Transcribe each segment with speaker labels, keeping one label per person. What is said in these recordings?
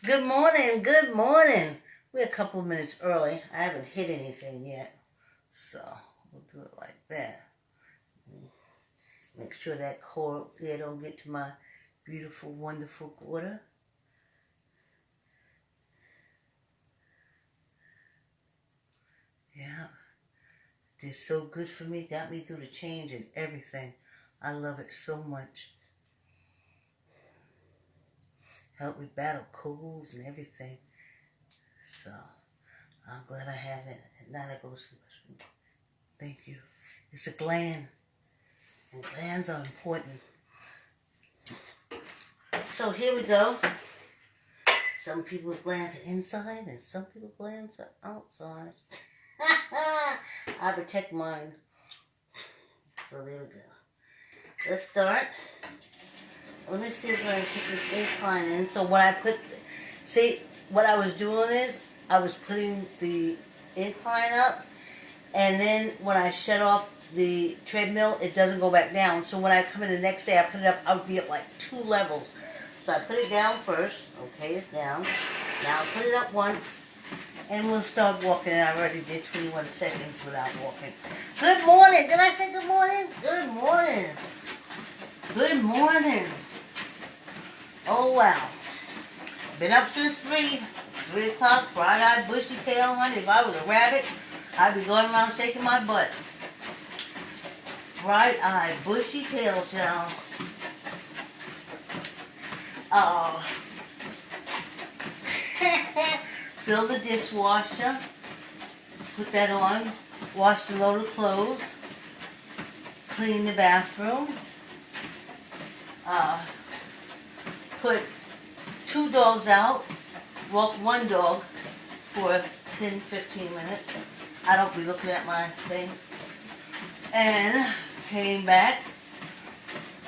Speaker 1: Good morning, good morning. We're a couple of minutes early. I haven't hit anything yet, so we'll do it like that. Make sure that cord there don't get to my beautiful, wonderful water. Yeah, they're so good for me. Got me through the change and everything. I love it so much. Help me battle colds and everything. So I'm glad I have it. And now that goes to the restroom. Thank you. It's a gland, and glands are important. So here we go. Some people's glands are inside and some people's glands are outside. I protect mine. So there we go. Let's start. Let me see if I can put this incline in. So when I what I was doing is I was putting the incline up, and then when I shut off the treadmill, it doesn't go back down. So when I come in the next day, I put it up, I would be at like 2 levels. So I put it down first. Okay, it's down. Now I'll put it up once, and we'll start walking. I already did 21 seconds without walking. Good morning. Did I say good morning? Good morning. Good morning. Oh, wow. Been up since 3 o'clock, bright-eyed, bushy tail, honey. If I was a rabbit, I'd be going around shaking my butt. Bright-eyed, bushy tail, child. Fill the dishwasher. Put that on. Wash the load of clothes. Clean the bathroom. Put 2 dogs out. Walk 1 dog for 10-15 minutes. I don't be looking at my thing. And came back.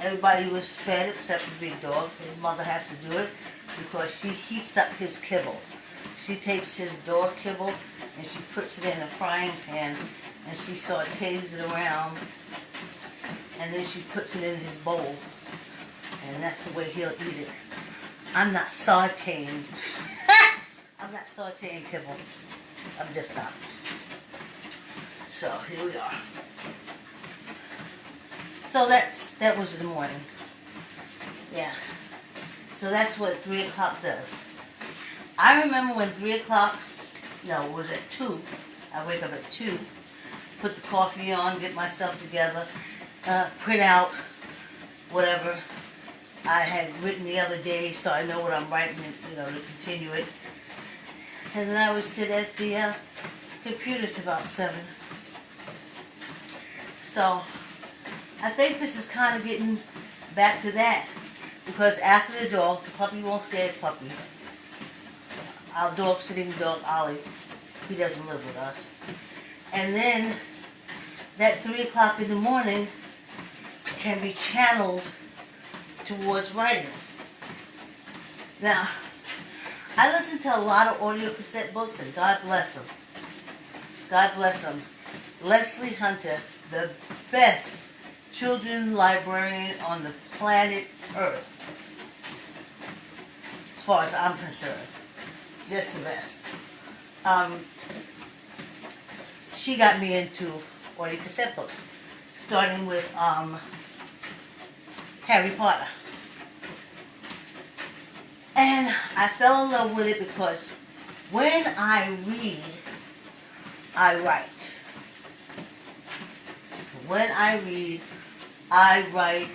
Speaker 1: Everybody was fed except the big dog. His mother has to do it because she heats up his kibble. She takes his dog kibble and she puts it in a frying pan and she sautés it around, and then she puts it in his bowl, and that's the way he'll eat it. I'm not sautéing. I'm not sautéing kibble. I'm just not. So here we are. So that was in the morning. Yeah. So that's what 3 o'clock does. I remember when 3 o'clock, no, it was at 2. I wake up at 2, put the coffee on, get myself together, print out whatever I had written the other day so I know what I'm writing, to continue it. And then I would sit at the computer till about 7. So I think this is kind of getting back to that, because after the dogs, the puppy won't stay a puppy. Our dog sitting dog, Ollie, he doesn't live with us. And then that 3 o'clock in the morning can be channeled towards writing. Now, I listen to a lot of audio cassette books, and God bless them. God bless them. Leslie Hunter, the best children's librarian on the planet Earth, as far as I'm concerned. Just the best. She got me into audio cassette books, starting with Harry Potter. And I fell in love with it because when I read, I write. When I read, I write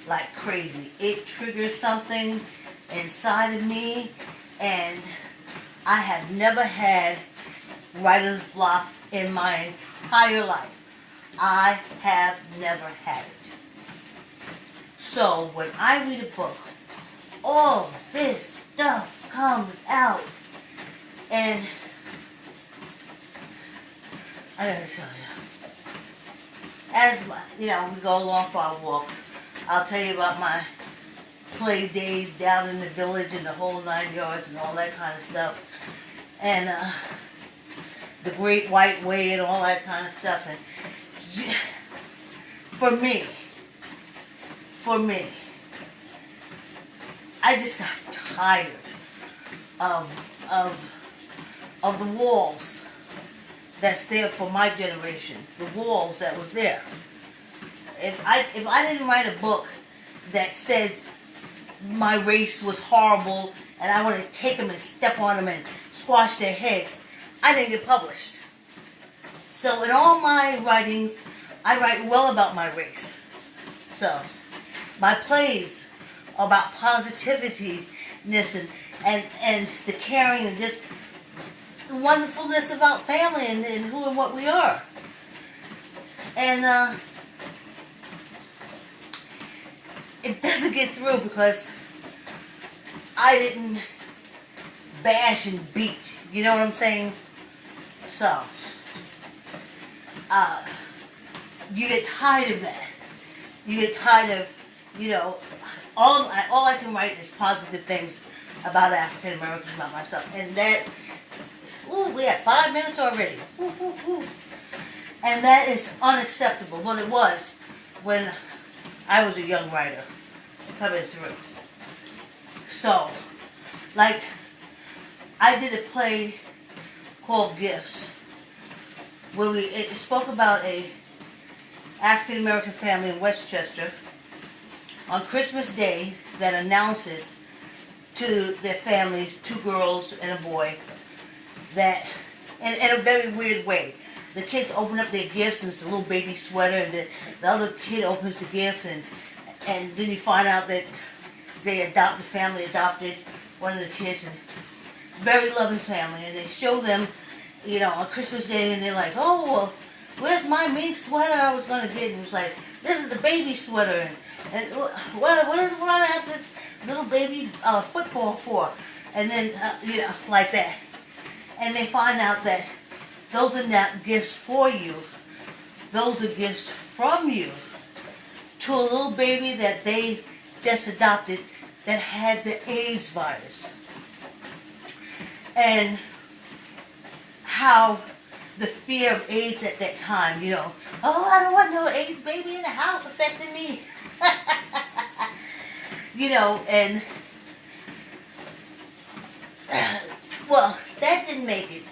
Speaker 1: like crazy. It triggers something inside of me, and I have never had writer's block in my entire life. I have never had it. So when I read a book, all this stuff comes out, and I gotta tell you, as we go along for our walks, I'll tell you about my play days down in the village and the whole 9 yards and all that kind of stuff, and the Great White Way and all that kind of stuff. And for me, I just got tired of the walls that's there for my generation. The walls that was there. If I didn't write a book that said my race was horrible and I wanted to take them and step on them and squash their heads, I didn't get published. So in all my writings, I write well about my race. So my plays are about positiveness and the caring and just the wonderfulness about family and who and what we are. And it doesn't get through because I didn't bash and beat. You know what I'm saying? So, you get tired of that. You get tired of, all I can write is positive things about African Americans, about myself. And that, we had 5 minutes already. And that is unacceptable. Well, it was when I was a young writer coming through. So, like, I did a play called Gifts, where it spoke about a African American family in Westchester on Christmas Day that announces to their families, 2 girls and a boy, that in a very weird way. The kids open up their gifts and it's a little baby sweater, and the other kid opens the gift, and then you find out that the family adopted one of the kids, and very loving family, and they show them, on Christmas Day, and they're like, oh, well, where's my mink sweater I was going to get? And it was like, this is the baby sweater, and what do I have this little baby football for? And then, like that. And they find out that those are not gifts for you. Those are gifts from you to a little baby that they just adopted that had the AIDS virus. And how the fear of AIDS at that time, oh, I don't want no AIDS baby in the house affecting me. And well, that didn't make it.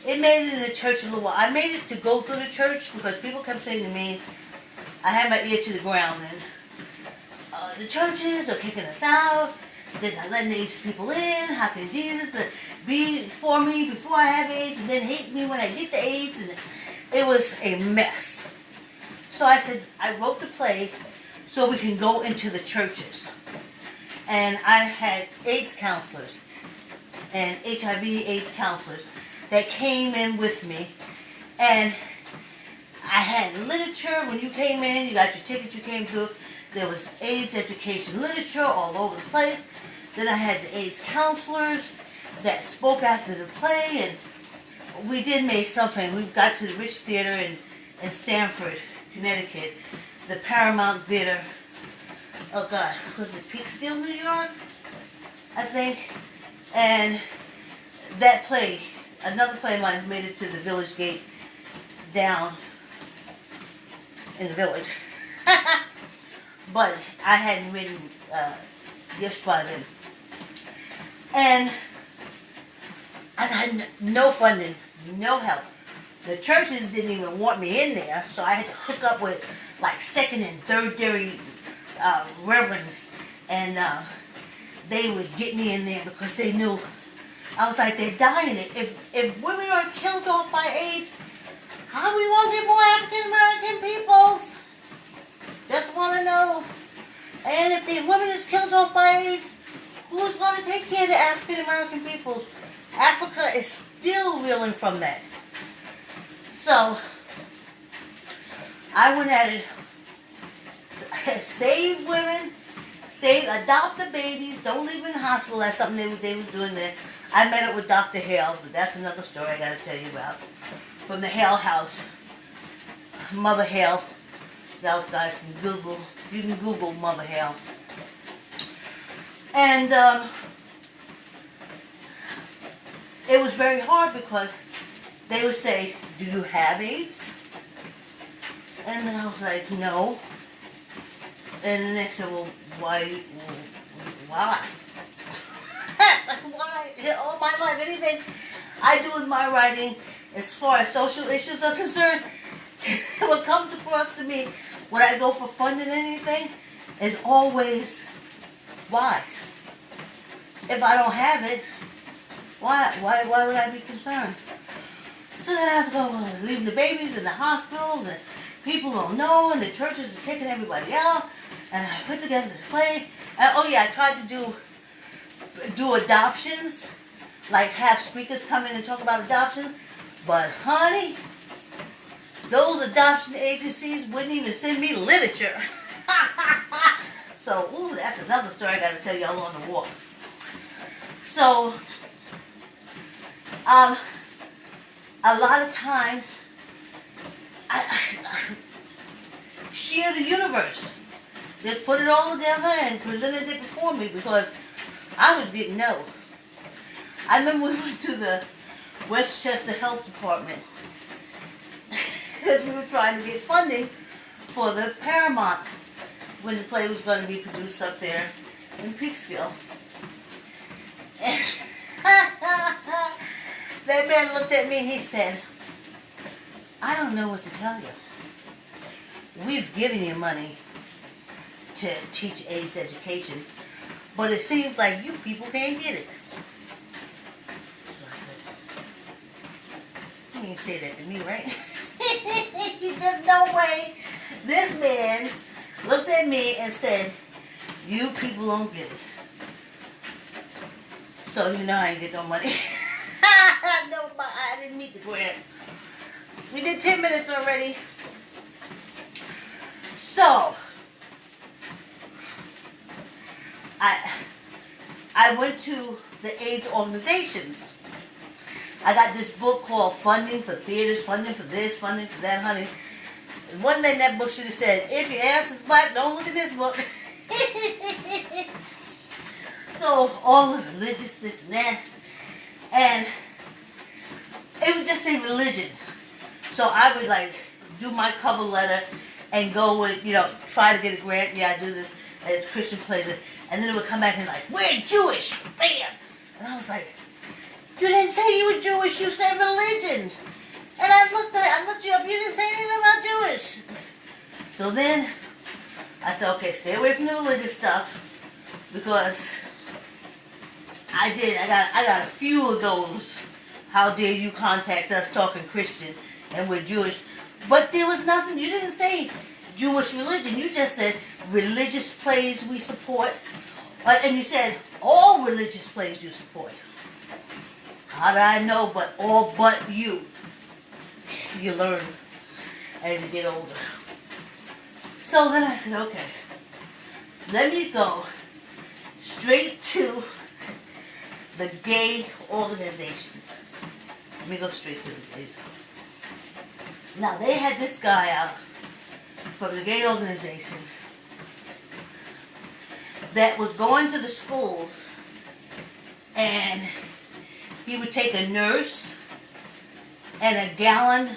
Speaker 1: It made it in the church a little while. I made it to go through the church because people kept saying to me, I had my ear to the ground, and the churches are kicking us out. They're not letting AIDS people in. How can Jesus be for me before I have AIDS and then hate me when I get the AIDS? And it was a mess. So I said, I wrote the play so we can go into the churches. And I had AIDS counselors and HIV/AIDS counselors that came in with me, and I had literature. When you came in, you got your ticket, you came through, there was AIDS education literature all over the place. Then I had the AIDS counselors that spoke after the play, and we did make something. We got to the Rich Theater in Stamford, Connecticut, the Paramount Theater. Oh God, was it Peekskill, New York? I think. And that play, another play of mine, made it to the Village Gate down in the village. But I hadn't written Gifts by then. And I had no funding, no help. The churches didn't even want me in there, so I had to hook up with like second and third-degree reverends, and they would get me in there because they knew. I was like, they're dying. If women are killed off by AIDS, how we won't get more African American peoples? Just want to know. And if the women is killed off by AIDS, who's going to take care of the African American peoples? Africa is still reeling from that. So I went at it. Save women, adopt the babies, don't leave them in the hospital. That's something they was doing there. I met up with Dr. Hale, but that's another story I got to tell you about. From the Hale house. Mother Hale. Y'all guys can Google. You can Google Mother Hale. And it was very hard because they would say, do you have AIDS? And then I was like, no. And then they said, well, why? Why? Why? All my life, anything I do with my writing, as far as social issues are concerned, what comes across to me when I go for funding anything is always why. If I don't have it, why would I be concerned? So then I have to go leave the babies in the hospital, and people don't know, and the churches is kicking everybody out, and I put together this play. And, oh yeah, I tried to do adoptions, like have speakers come in and talk about adoption, but honey, those adoption agencies wouldn't even send me literature. So, ooh, that's another story I got to tell y'all on the walk. So, a lot of times, I share the universe. Just put it all together and presented it before me because I was getting no. I remember we went to the Westchester Health Department because we were trying to get funding for the Paramount when the play was going to be produced up there in Peekskill. And that man looked at me and he said, I don't know what to tell you. We've given you money to teach AIDS education, but it seems like you people can't get it. So I said, you ain't say that to me, right? There's no way. This man looked at me and said, you people don't get it. So you know I ain't get no money. No, I didn't meet the grant. We did 10 minutes already. So, I went to the AIDS organizations. I got this book called Funding for Theaters, Funding for This, Funding for That, honey. And one day in that book should have said, if your ass is black, don't look at this book. So, all the religious, this and that. And it would just say religion. So I would like do my cover letter and go with, try to get a grant. Yeah, I do this. And it's Christian plays it. And then it would come back and like, we're Jewish. Bam. And I was like, you didn't say you were Jewish. You said religion. And I looked you up. You didn't say anything about Jewish. So then I said, okay, stay away from the religious stuff because I got a few of those. How dare you contact us talking Christian and we're Jewish. But there was nothing, you didn't say Jewish religion. You just said religious plays we support. And you said all religious plays you support. How did I know but all but you? You learn as you get older. So then I said, okay, let me go straight to the gay organizations. Let me go straight to the gays. Now, they had this guy out from the gay organization that was going to the schools, and he would take a nurse and a gallon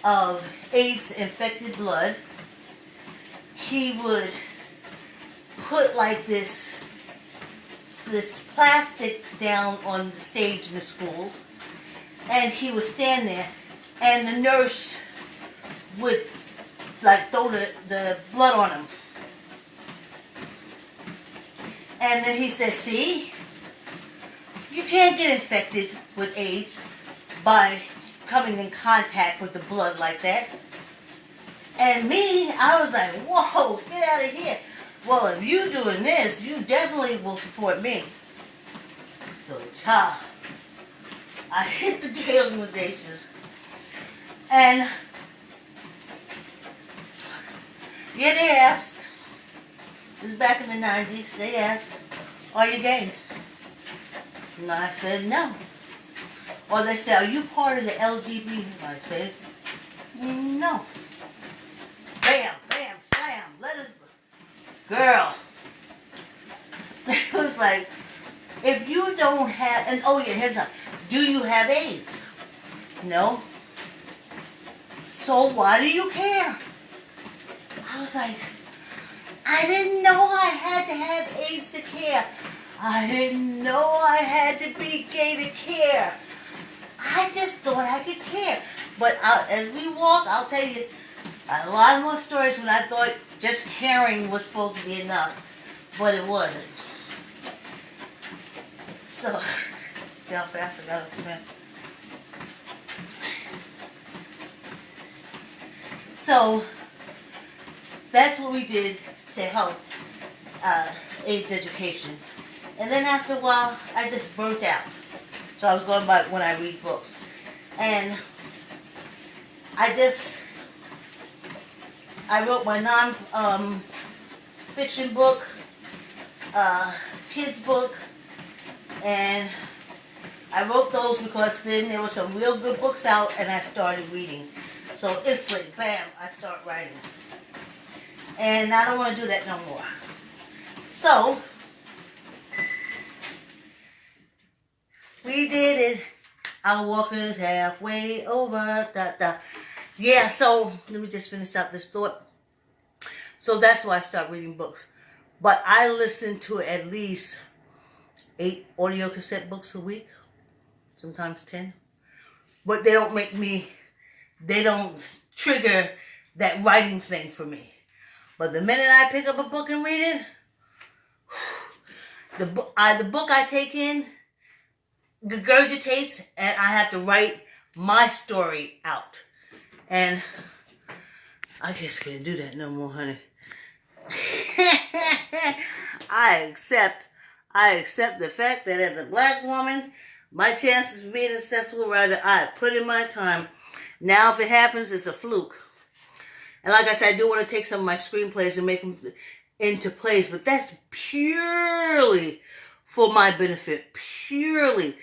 Speaker 1: of AIDS-infected blood. He would put like this plastic down on the stage in the school, and he would stand there, and the nurse would like throw the blood on him. And then he said, see, you can't get infected with AIDS by coming in contact with the blood like that. And me, I was like, whoa, get out of here. Well, if you doing this, you definitely will support me. So, I hit the gay organizations. And, yeah, they asked. This is back in the 90s. They asked, are you gay? And I said, no. Or they said, are you part of the LGBT? I said, no. Bam, bam, slam. Let us... Girl. It was like, if you don't have... And oh yeah, here's the... Do you have AIDS? No. So why do you care? I was like, I didn't know I had to have AIDS to care. I didn't know I had to be gay to care. I just thought I could care. But as we walk, I'll tell you a lot more stories when I thought just caring was supposed to be enough. But it wasn't. So, see how fast I got to swim. So, that's what we did to help AIDS education. And then after a while, I just burnt out. So I was going by when I read books. And I wrote my non-fiction book, kids book, and I wrote those because then there were some real good books out and I started reading. So instantly, bam, I start writing. And I don't want to do that no more. So, we did it. Our walk is halfway over. Yeah, so let me just finish out this thought. So that's why I start reading books. But I listen to at least 8 audio cassette books a week. Sometimes 10. But they don't trigger that writing thing for me. But the minute I pick up a book and read it, the book I take in regurgitates, and I have to write my story out. And I just can't do that no more, honey. I accept the fact that as a black woman, my chances of being a successful writer, I put in my time. Now, if it happens, it's a fluke. And like I said, I do want to take some of my screenplays and make them into plays, but that's purely for my benefit. Purely.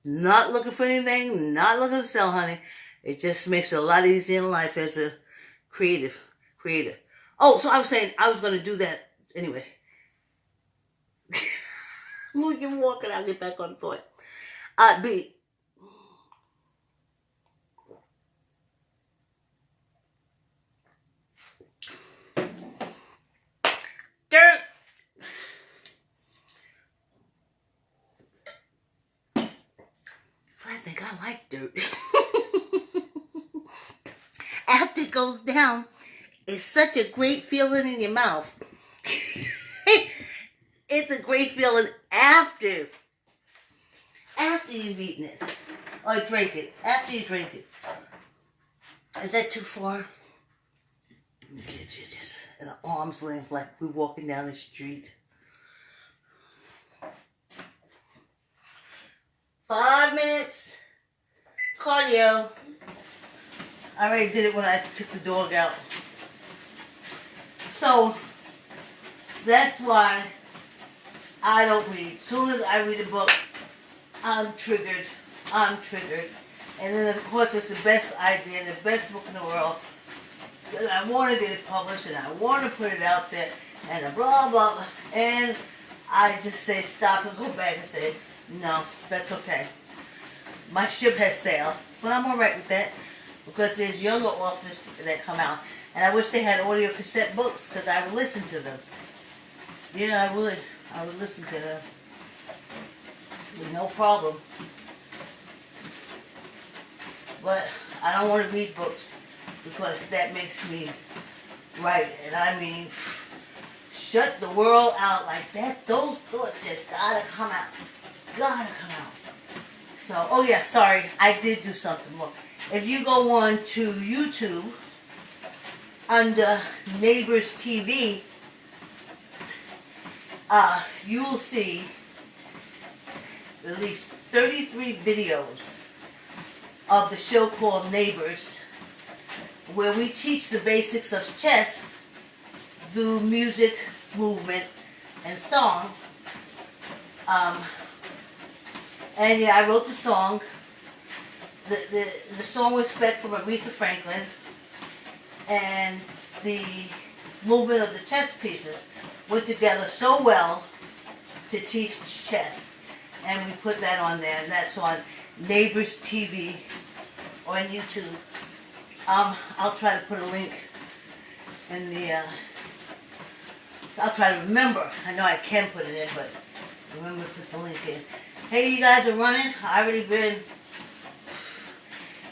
Speaker 1: Not looking for anything, not looking to sell, honey. It just makes it a lot easier in life as a creator. Oh, so I was saying I was going to do that anyway. We can walk and I'll get back on thought. B. Dirt. I think I like dirt. After it goes down, it's such a great feeling in your mouth. It's a great feeling after you've eaten it. Or drink it. After you drink it. Is that too far? Get you just at an arm's length like we're walking down the street. 5 minutes. Cardio. I already did it when I took the dog out. So, that's why I don't read. As soon as I read a book, I'm triggered. And then, of course, it's the best idea, the best book in the world. And I want to get it published, and I want to put it out there, and blah, blah, blah. And I just say stop and go back and say, no, that's okay. My ship has sailed, but I'm all right with that because there's younger authors that come out. And I wish they had audio cassette books because I would listen to them. Yeah, I would. I would listen to them. With no problem. But I don't want to read books because that makes me write. And I mean, shut the world out like that. Those thoughts just gotta come out. Gotta come out. So, oh yeah, sorry. I did do something more. If you go on to YouTube, under Neighbors TV, you will see at least 33 videos of the show called Neighbors, where we teach the basics of chess through music, movement, and song. And yeah, I wrote the song. The song was spec from Aretha Franklin, and the movement of the chess pieces went together so well to teach chess. And we put that on there, and that's on Neighbors TV on YouTube. I'll try to put a link in the, I'll try to remember. I know I can put it in, but Remember to put the link in. Hey, you guys are running. I already been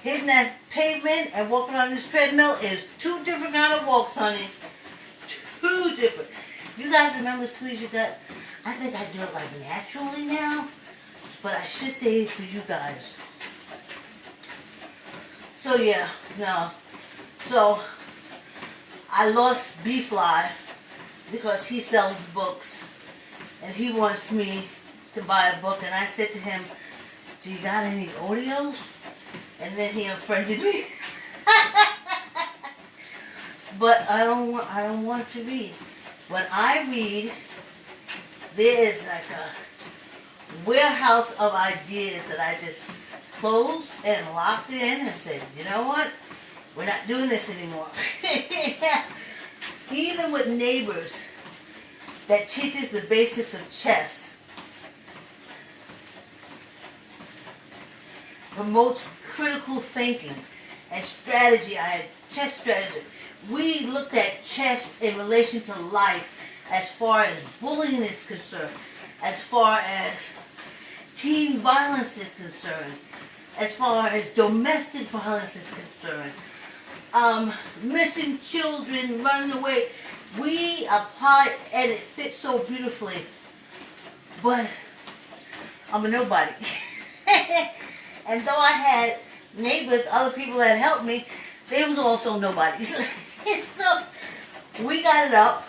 Speaker 1: hitting that pavement and walking on this treadmill is two different kind of walks, honey. Two different. You guys remember Squeeze Your Gut? I think I do it like naturally now, but I should say it for you guys. So yeah, no. So I lost B-Fly because he sells books and he wants me to buy a book, and I said to him, do you got any audios? And then he unfriended me. But I don't want to read. When I read, there is like a warehouse of ideas that I just closed and locked in and said, you know what? We're not doing this anymore. Even with Neighbors, that teaches the basics of chess, promotes critical thinking and strategy. I had chess strategy. We looked at chess in relation to life as far as bullying is concerned, as far as teen violence is concerned, as far as domestic violence is concerned, missing children, running away. We apply and it fits so beautifully. But I'm a nobody. And though I had neighbors, other people that helped me, they was also nobodies. So we got it up,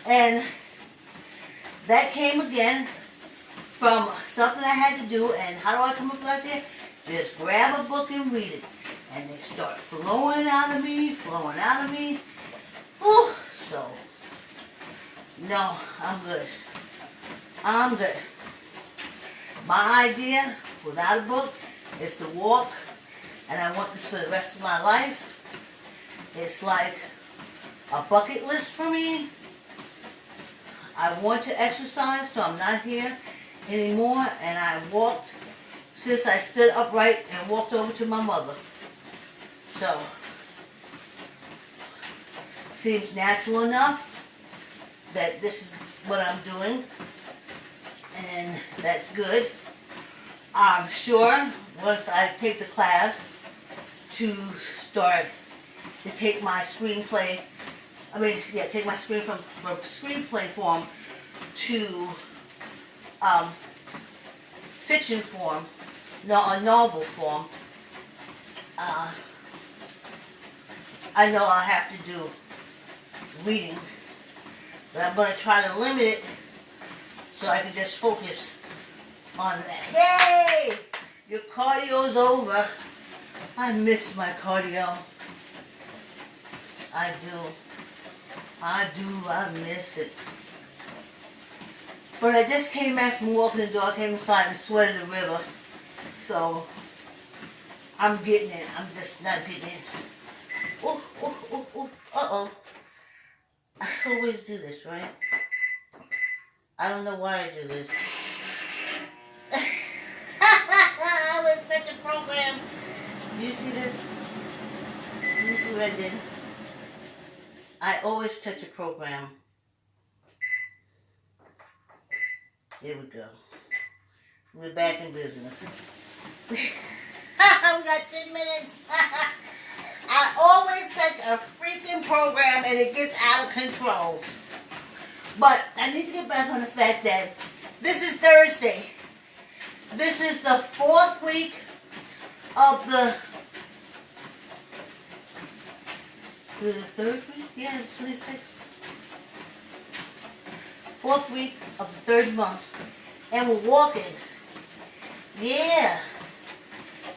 Speaker 1: and that came again from something I had to do. And how do I come up like that? Just grab a book and read it, and they start flowing out of me, flowing out of me. Whew. So no, I'm good. I'm good. My idea without a book is to walk, and I want this for the rest of my life. It's like a bucket list for me. I want to exercise, so I'm not here anymore, and I walked since I stood upright and walked over to my mother. So, seems natural enough that this is what I'm doing, and that's good. I'm sure once I take the class to start to take my screenplay, take my screen from screenplay form to fiction form, a novel form. I know I'll have to do reading, but I'm going to try to limit it so I can just focus on that. Yay! Your cardio's over. I miss my cardio. I miss it. But I just came back from walking the dog, came inside and sweated the river. So, I'm getting it. I'm just not getting it. Ooh, ooh, ooh, ooh. Uh-oh. I always do this, right? I don't know why I do this. I was such a program. Do you see this? Do you see what I did? I always touch a program. There we go. We're back in business. We got 10 minutes. I always touch a freaking program and it gets out of control. But I need to get back on the fact that this is Thursday. This is the 4th week of the 3rd week? Yeah, it's 26th. 4th week of the 3rd month. And we're walking. Yeah.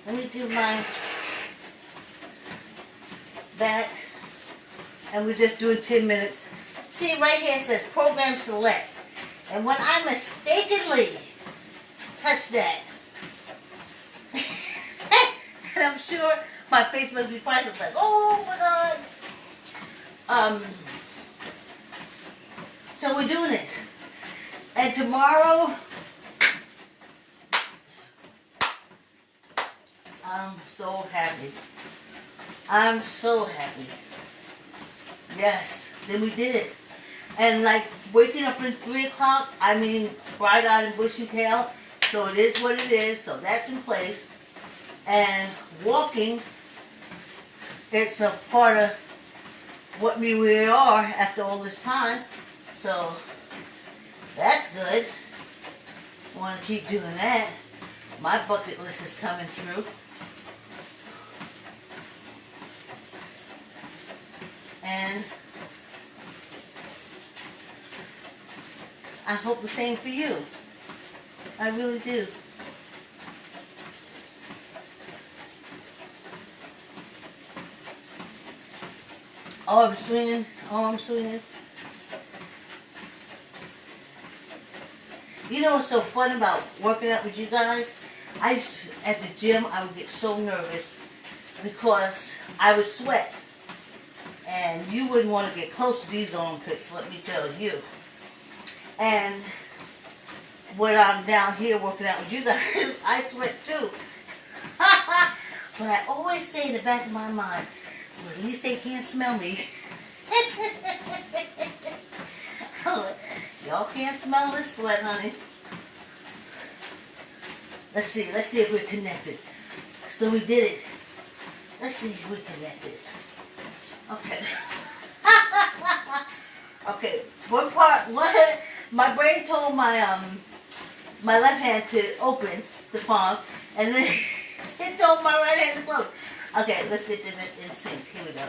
Speaker 1: Let me give my back. And we're just doing 10 minutes. See, right here it says Program Select. And when I mistakenly touch that, and I'm sure my face must be priceless, like, oh my God. So we're doing it. And tomorrow, I'm so happy. I'm so happy. Yes, then we did it. And like waking up at 3 o'clock, I mean bright-eyed and bushy-tailed. So it is what it is. So that's in place. And walking, it's a part of what we really are after all this time. So that's good. Want to keep doing that. My bucket list is coming through. And I hope the same for you. I really do. Oh, I'm swinging. Oh, I'm swinging. You know what's so fun about working out with you guys? At the gym, I would get so nervous because I would sweat. And you wouldn't want to get close to these armpits, let me tell you. And when I'm down here working out with you guys, I sweat too. But I always say in the back of my mind, well, at least they can't smell me. Y'all can't smell this sweat, honey. Let's see if we're connected. So we did it. Let's see if we're connected. Okay. Okay. What my brain told my my left hand to open the palm, and then it told my right hand to close. Okay, let's get them in sync. Here we go.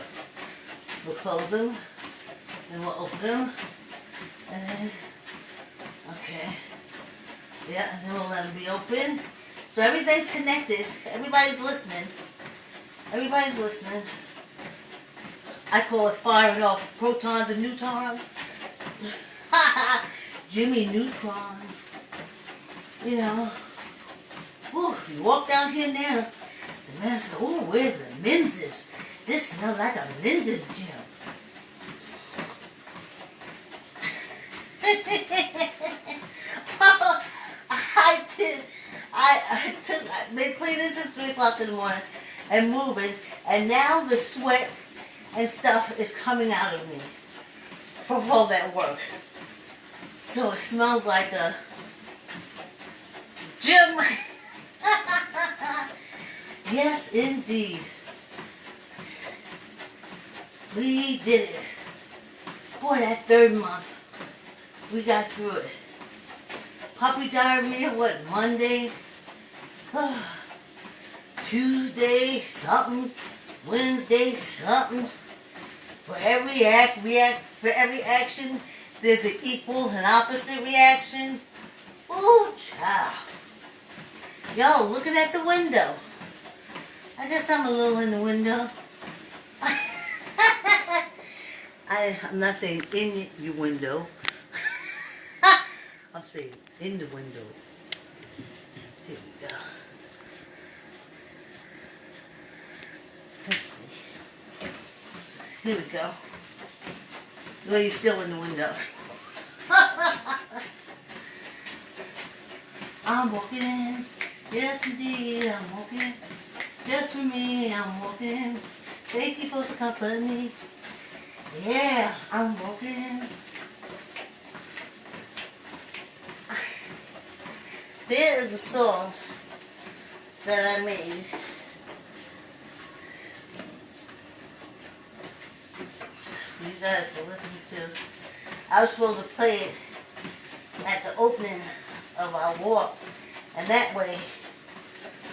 Speaker 1: We'll close them, and we'll open them, and then, okay. Yeah, and then we'll let them be open. So everything's connected. Everybody's listening. Everybody's listening. I call it firing off protons and neutrons. Jimmy Neutron. You know. Ooh, you walk down here now, the man said, ooh, where's the Menzies? This smells like a Menzies gym. I've been cleaning since 3 o'clock in the morning and moving, and now the sweat and stuff is coming out of me from all that work. So it smells like a gym. Yes, indeed. We did it. Boy, that 3rd month, we got through it. Puppy diarrhea, what, Monday? Tuesday, something. Wednesday, something. For every for every action, there's an equal and opposite reaction. Ooh, child. Y'all looking at the window. I guess I'm a little in the window. I'm not saying in your window. I'm saying in the window. Here we go. Let's see. Here we go. Well, you're still in the window. I'm walking. Yes, indeed, I'm walking. Just for me, I'm walking. Thank you for the company. Yeah, I'm walking. There is a song that I made. For you guys to listen to. I was supposed to play it at the opening of our walk, and that way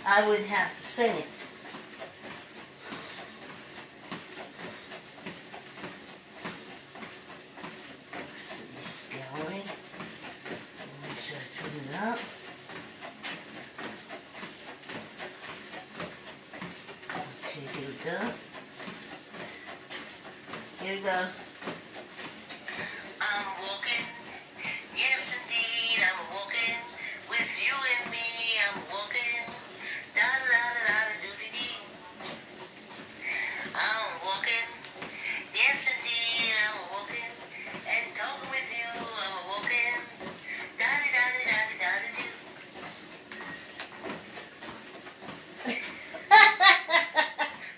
Speaker 1: I wouldn't have to sing it. Let's see, gallery. Make sure I turn it up. Okay, here we go. Here we go. I'm walking. Yes, indeed, I'm walking. With you and me, I'm walking. Da da da da da do dee dee. I'm walking. Yes, indeed, I'm walking. And talking with you, I'm walking. Da da da da da da da do.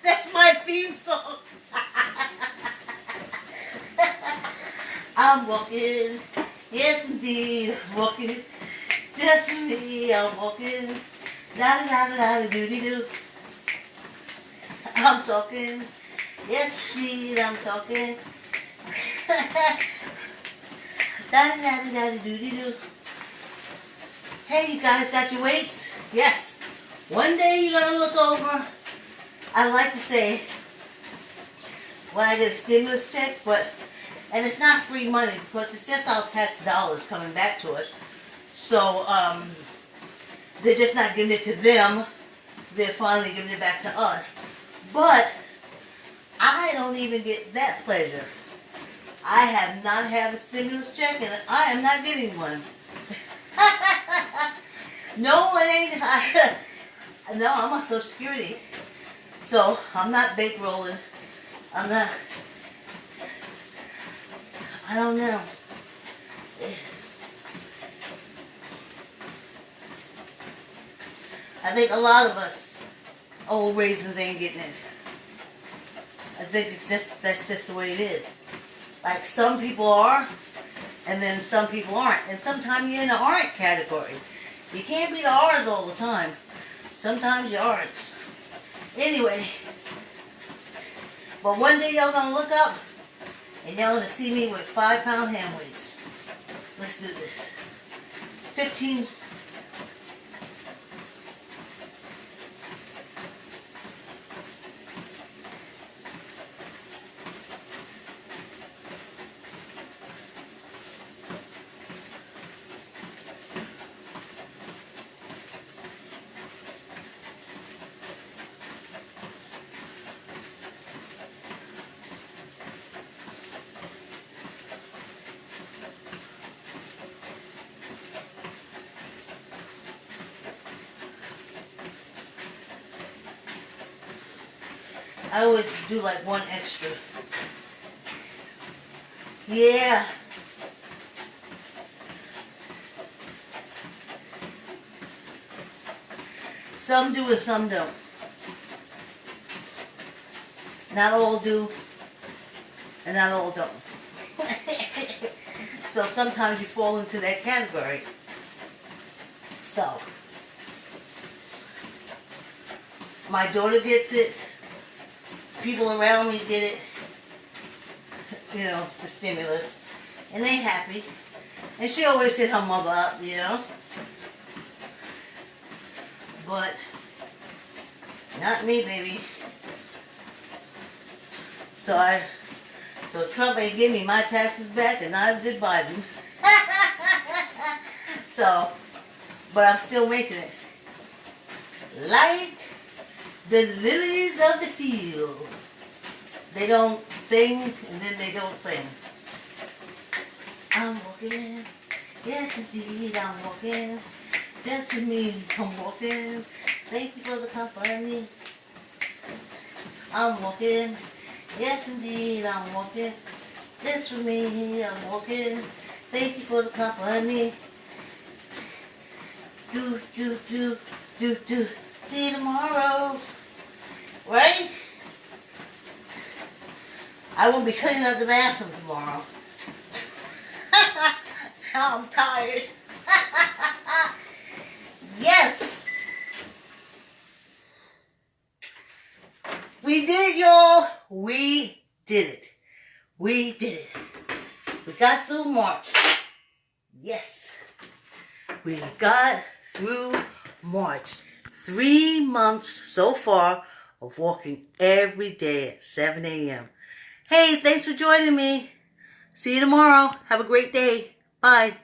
Speaker 1: That's my theme song. I'm walking. Yes, indeed, I'm walking. Just for me, I'm walking. Da da da da da doo doo doo. I'm talking. Yes, indeed, I'm talking. Da da da da da doo doo doo. Hey, you guys got your weights? Yes. One day you're gonna look over. I like to say when I get a stimulus check, and it's not free money because it's just our tax dollars coming back to us. So they're just not giving it to them. They're finally giving it back to us. But I don't even get that pleasure. I have not had a stimulus check, and I am not getting one. No, it ain't. No, I'm on Social Security. So I'm not bankrolling. I'm not. I don't know. I think a lot of us old raisins ain't getting it. I think that's just the way it is. Like some people are, and then some people aren't. And sometimes you're in the aren't category. You can't be the R's all the time. Sometimes you aren't. Anyway, but one day y'all gonna look up and y'all gonna see me with 5-pound hand weights. Let's do this. 15. I always do like one extra. Yeah. Some do and some don't. Not all do, and not all don't. So sometimes you fall into that category. So, my daughter gets it. People around me get it, you know, the stimulus, and they happy. And she always hit her mother up, you know. But not me, baby. So Trump ain't give me my taxes back, and neither did Biden. So, but I'm still making it. Like the lilies of the field. They don't sing, and then they don't sing. I'm walking, yes indeed, I'm walking. Just for me, I'm walking. Thank you for the company. I'm walking, yes indeed, I'm walking. Just for me, I'm walking. Thank you for the company. Do. See you tomorrow. Right? I won't be cleaning up the bathroom tomorrow. Now I'm tired. Yes. We did it, y'all. We did it. We did it. We got through March. Yes. We got through March. 3 months so far of walking every day at 7 a.m. Hey, thanks for joining me. See you tomorrow. Have a great day. Bye.